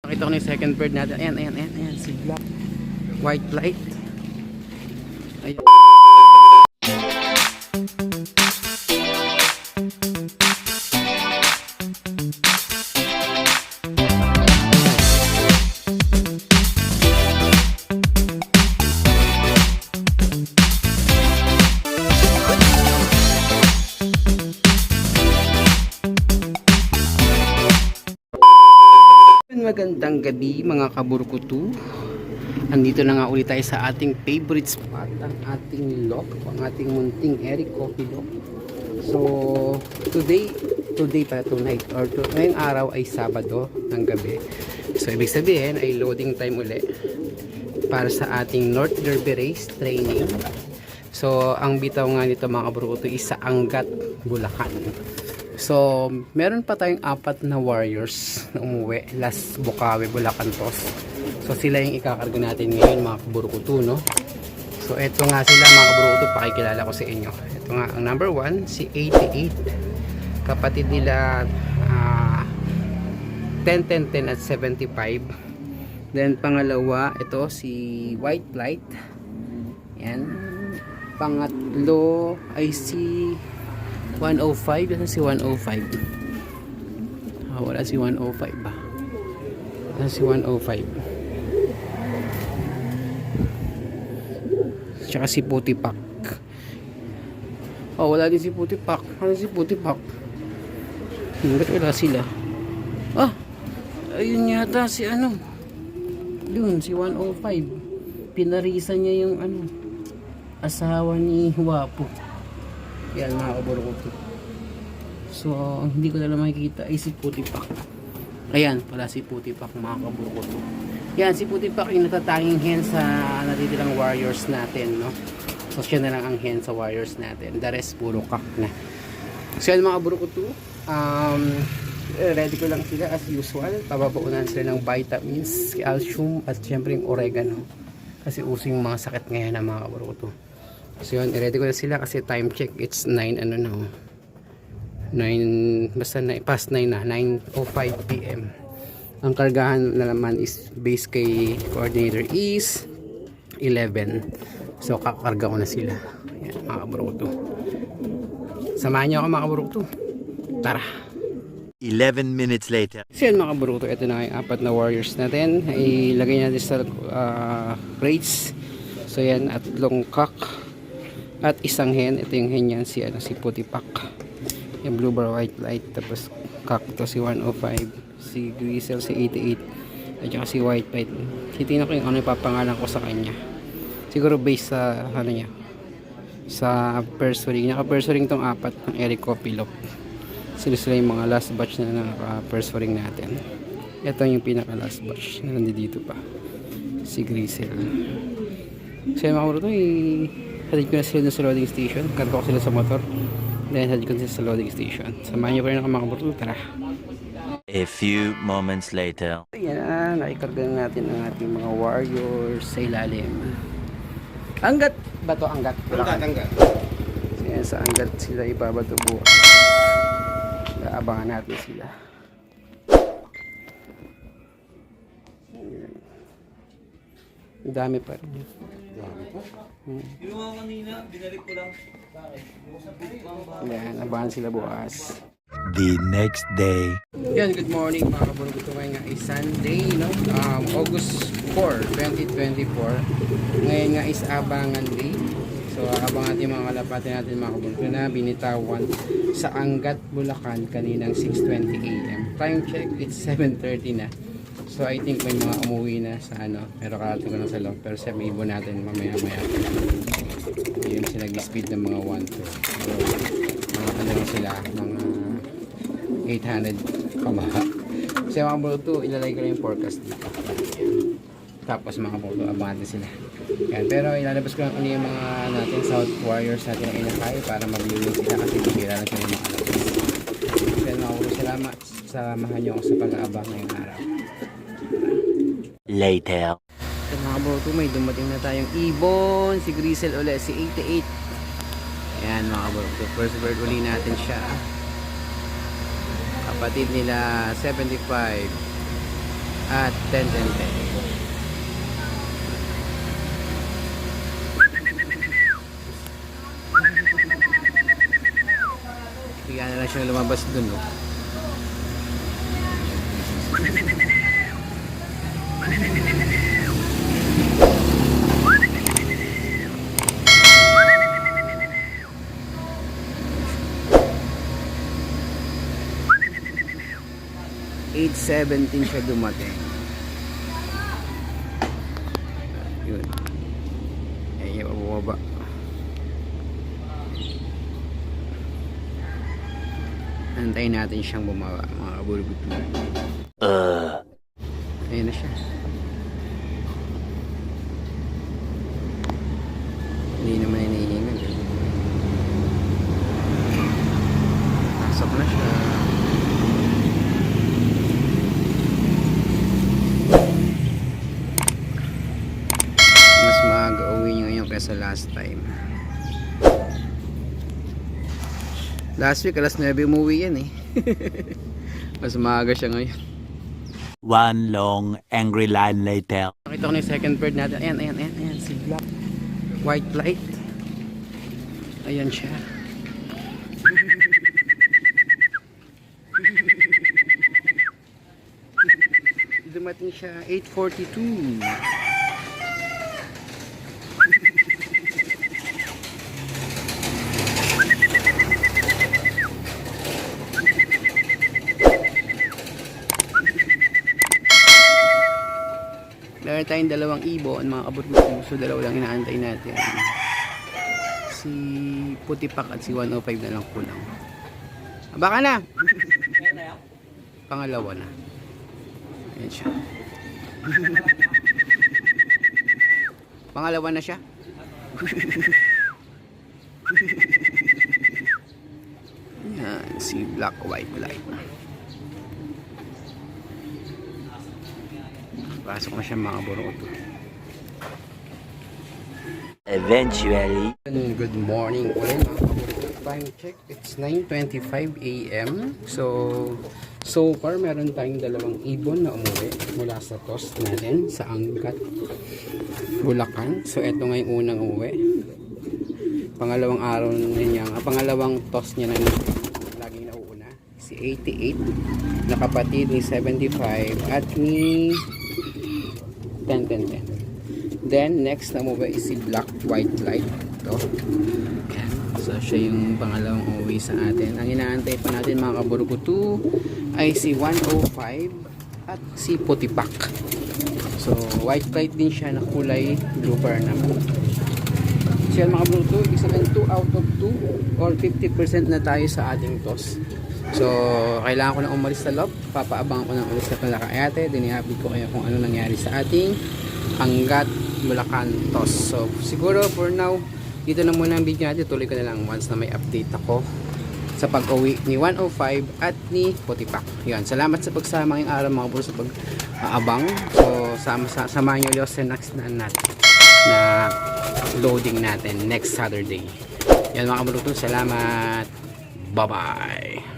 Nakita ko na yung second bird natin. Ayan, si Black. White light. Ayan. Magandang gabi mga kaburkutu. Andito na nga ulit tayo sa ating favorite spot, ang ating lock, ang ating munting Eric Coffee Lock. So today tonight or ngayong araw ay Sabado ng gabi. So ibig sabihin ay loading time ulit para sa ating North Derby Race training. So ang bitaw nga nito mga kaburkutu is sa Angat, Bulacan. So, meron pa tayong 4 na warriors na umuwi. Last Bukawi, Bulacan Toss. So, sila yung ikakarga natin ngayon mga kaburkutu, no? So, eto nga sila mga kaburkutu, pakikilala ko sa inyo. Ito nga, ang number 1, si 88. Kapatid nila 10, 10, 10 at 75. Then, pangalawa, ito si White Light. Yan. Pangatlo ay si 105. Yan si 105. Wala si 105 ba? Yan si 105. Tsaka si Putipak. Wala din si Putipak. Ano si Putipak? Bakit wala sila? Ayun yata si ano. Yun, si 105. Pinarisan niya yung ano, asawa ni Wapo. Yan mga kaburkutu. So hindi ko na lang makikita ay si Putipak. Ayan pala si Putipak mga kaburkutu. Yan si Putipak yung natatanging hen sa natitirang warriors natin, no? So siya na lang ang hen sa warriors natin. The rest puro kak na. So yan mga kaburkutu, ready ko lang sila as usual. Pababaunan sila ng vitamins, calcium at syempre yung oregano. Kasi uso yung mga sakit ngayon na mga kaburkutu. So yun, i-ready ko na sila kasi time check, it's 9 ano na 9, basta 9, past 9 na, 9:05 PM. Ang kargahan na naman is base kay coordinator is 11. So kakarga ko na sila. Ayan mga kaburkutu, samahan nyo ako mga kaburkutu, tara. 11 minutes later. So yun mga kaburkutu, ito na yung 4 na warriors natin. Ilagay natin sa crates. So yan, at long cock at isang hen. Ito yung hen yan, si Putipak, yung blue bar white light. Tapos cock to si 105, si Grisel si 88, at saka si white light. Titignan ko yung ano ipapangalan ko sa kanya. Siguro based sa ano niya, sa pursuing. Naka-pursuing tong 4 ng Eric Coffee Lock. Sila yung mga last batch na naka-pursuing natin. Ito yung pinaka last batch na nandito pa, si Grisel. So yung mga kaburkutu, hatid ko na sila sa loading station. Karga ko sila sa motor, then hatid ko sila sa loading station. Samahan nyo pa rin ako mga kaburkutu, tara. A few moments later. Ayan, nakikarga natin ang ating mga warriors sa ilalim. Angat ba to? Angat. Angat. So yan, sa Angat sila ibabato bukas. Abangan natin sila. Ang dami pa rin. Yung mga kanina, binalik ko lang. Ayan, abangan sila bukas. The next day. Yan, good morning mga kaburkutu. Ngayon nga is Sunday, no? August 4, 2024. Ngayon nga is Abangan Day. So abang natin mga kalapati natin mga kaburkutu na binitawan sa Angat, Bulacan kaninang 6:20 AM. Time check, it's 7:30 na. So I think may mga umuwi na sa ano, pero karating ko lang sa loob. Pero sa may ibon natin mamaya. Yun sila nag-speed ng mga 1-2. So mga ano lang sila, mga 800 kabaha. So mga kaburkutu, ilalagay ko lang yung forecast dito. Tapos mga kaburkutu, abangan natin sila. Yan, pero ilalabas ko lang kung yung mga natin South Warriors natin na inakay para maglulong sila kasi bibira na sila yung mga kalapis. So yan mga kaburkutu, salamat. Samahan nyo ako sa pag-aabang ngayong araw. Later. So mga kaburkutu, may dumating na tayong ibon. Si Grisel ulit, si 88. Ayan mga kaburkutu, first bird uli natin siya. Kapatid nila 75. at 10-10-10. Bigyan na lang siyang lumabas dun, no? $8.17 siya dumating. Yun. Ayun, bumaba. Antayin natin siyang bumaba, mga kabulubuto. Ayun na siya. Hindi naman hinihingal. Pasok na siya. Mas maaga uwi niya ngayon kaysa last time. Last week, alas 9 umuwi yan eh. Mas maaga siya ngayon. One long angry line later. Nakita ko na yung second bird natin. Ayan. Si Black. White light. Ayan siya. Dumating siya 8:42. Meron tayong dalawang ibon, mga kabutbuto. So dalawa lang inaantay natin. Si Putipak at si 105 na lang kulang. Baka na! Pangalawa na. Ayan siya. Pangalawa na siya. Yan, si Black White Light. Pasok na siya mga buruto. Eventually. Good morning ulit mga kaburuto. Time check, it's 9:25 AM. So far meron tayong dalawang ibon na umuwi mula sa toss natin sa Angat, Bulacan. So eto nga yung unang umuwi. Pangalawang araw niya, pangalawang toss niya na laging nauuna. Si 88 na kapatid ni 75 at ni 10-10-10. Then next na umuwi is si Black White Light. Ito. Ayan. So siya yung pangalawang uwi sa atin. Ang inaantay pa natin mga kaburukutu ay si 105 at si Putipak. So white light din siya na kulay blue bar naman. So yan mga kaburukutu, ibig sabihin 2 out of 2 or 50% na tayo sa ating toss. So kailangan ko na umalis sa loob. Papaabangan ko na ulit sa Palakayate. Dinihabig ko kaya kung ano nangyari sa ating Angat Bulacan toss. So siguro for now dito na muna ang video natin. Tuloy ko na lang once na may update ako sa pag-uwi ni 105 at ni Putipak. Yan, salamat sa pagsama ngayong araw mga bro sa pag-aabang. So samahan nyo ulit sa next na loading natin next Saturday. Yan mga bro, salamat. Bye bye.